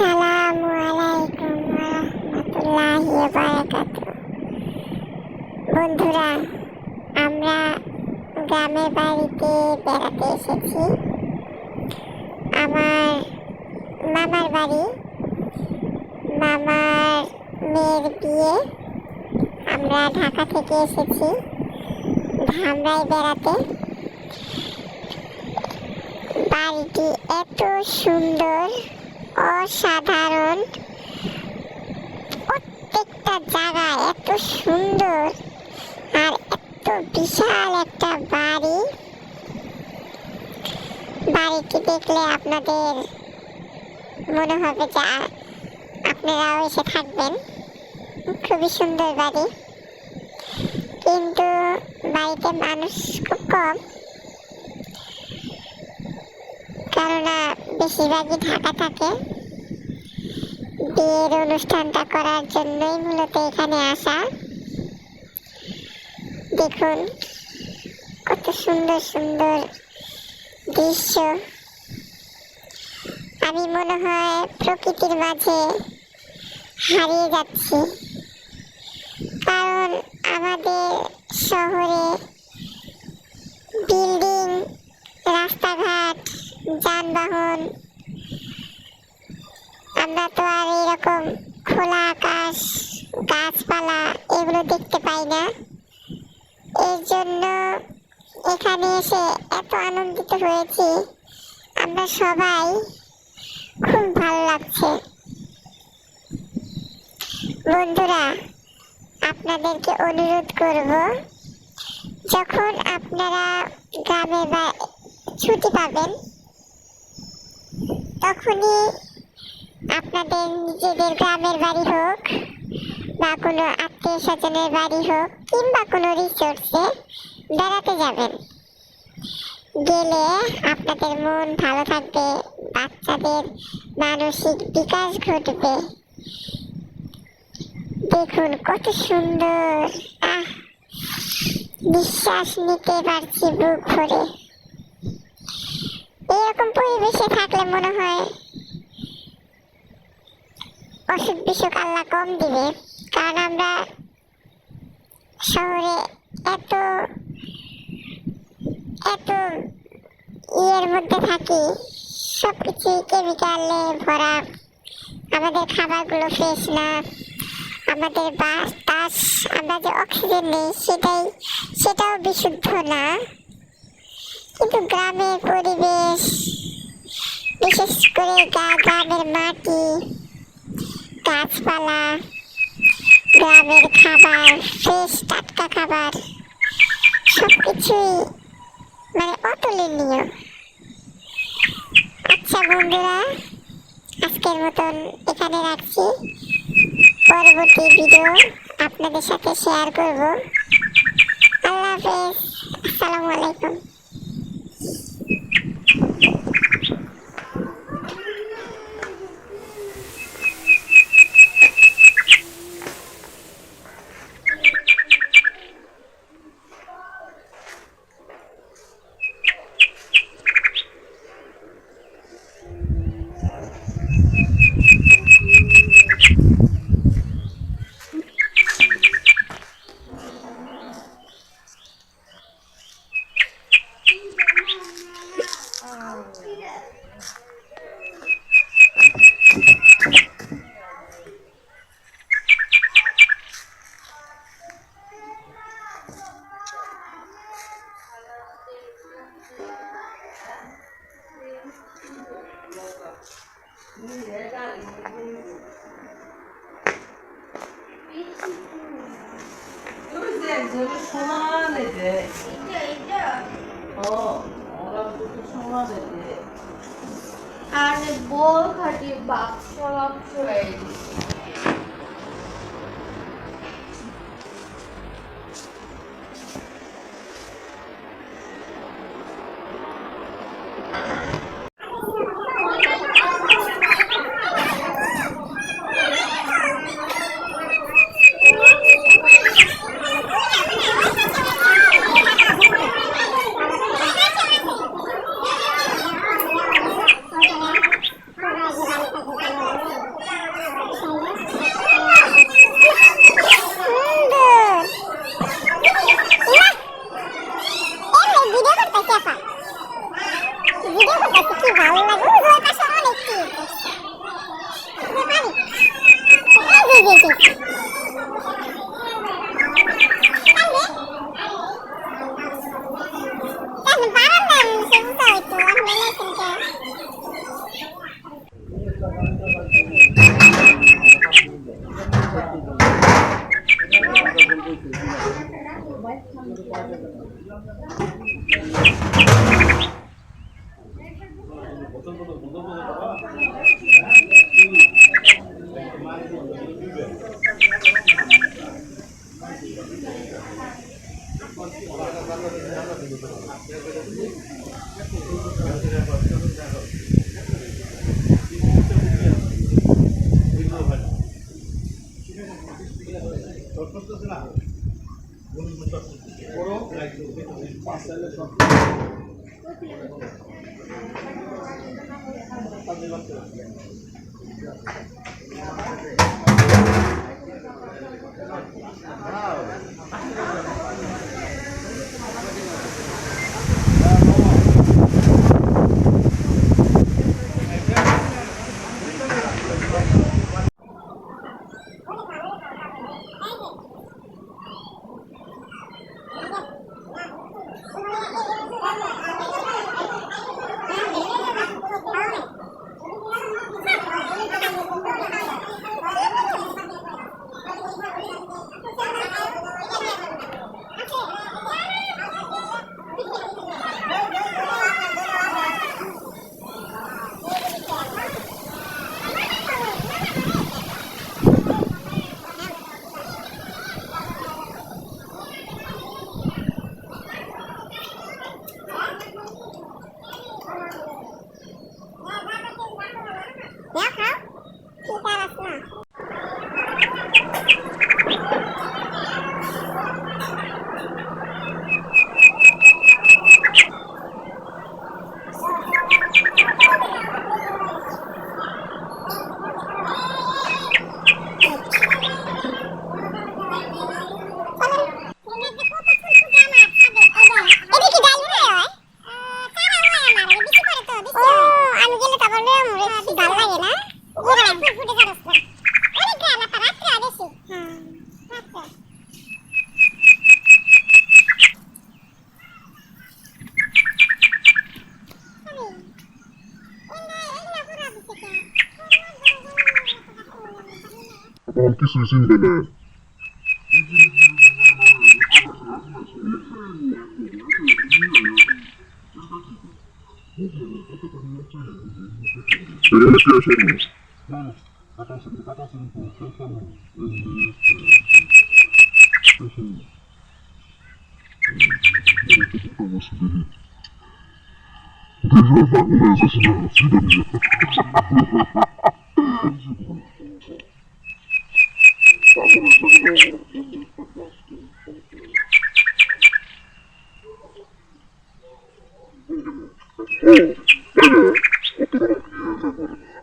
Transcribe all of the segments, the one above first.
আসসালামু আলাইকুম ওয়া রাহমাতুল্লাহি ওয়া বারাকাতুহু। বন্ধুরা, আমরা গ্রামের বাড়িতে বেড়াতে এসেছি। আমার মামার বাড়ি, মামার মেয়ের বিয়ে। আমরা ঢাকা থেকে এসেছি ধামরাই বেড়াতে। বাড়িটি এত সুন্দর, অসাধারণ, প্রত্যেকটা জায়গা এত সুন্দর, আর এত বিশাল একটা বাড়ি। বাড়িটি দেখলে আপনাদের মনে হবে যে আপনারাও এসে থাকবেন। খুবই সুন্দর বাড়ি, কিন্তু বাড়িতে মানুষ খুব কম, কেননা বেশিরভাগই ঢাকা থাকে। বিয়ের অনুষ্ঠানটা করার জন্যই মূলত এখানে আসা। দেখুন কত সুন্দর সুন্দর দৃশ্য। আমি মনে হয় প্রকৃতির মাঝে হারিয়ে যাচ্ছি, কারণ আমাদের শহরে বিল্ডিং, রাস্তাঘাট, যানবাহন, আমরা তো আর এরকম খোলা আকাশ, গাছপালা এগুলো দেখতে পাই না। এর জন্য এখানে এসে এত আনন্দিত হয়েছি আমরা সবাই। খুব ভালো লাগছে। বন্ধুরা, আপনাদেরকে অনুরোধ করব, যখন আপনারা গ্রামে বা ছুটি পাবেন, তখনই আপনাদের নিজেদের গ্রামের বাড়ি হোক বা কোনো আত্মীয় স্বজনের বাড়ি হোক কিংবা কোনো রিসোর্টসে বেড়াতে যাবেন। গেলে আপনাদের মন ভালো থাকবে, বাচ্চাদের মানসিক বিকাশ ঘটবে। দেখুন কত সুন্দর, নিঃশ্বাস নিতে পারছি বুক ভরে। এরকম পরিবেশে থাকলে মনে হয় অসুখ বিসুখ আল্লাহ কম দিবে, কারণ আমরা শহরে এত এত ইয়ের মধ্যে থাকি, সবকিছু কেমিক্যালে ভরা। আমাদের খাবারগুলো ফ্রেশ না, আমাদের বাতাস, আমরা যে অক্সিজেন নেই সেটাও বিশুদ্ধ না। কিন্তু গ্রামের পরিবেশ, বিশেষ করে গ্রামের মাটি, গাছপালা, গ্রামের খাবার, ফ্রেশ টাটকা খাবার, সবকিছুই মানে অতুলনীয়। আচ্ছা বন্ধুরা, আজকের মতন এখানে রাখছি। পরবর্তী ভিডিও আপনাদের সাথে শেয়ার করব। আল্লাহ হাফেজ, আসসালামু আলাইকুম। আর বল খাটি বাক্স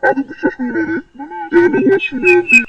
Anche se sembra però mi piacciono.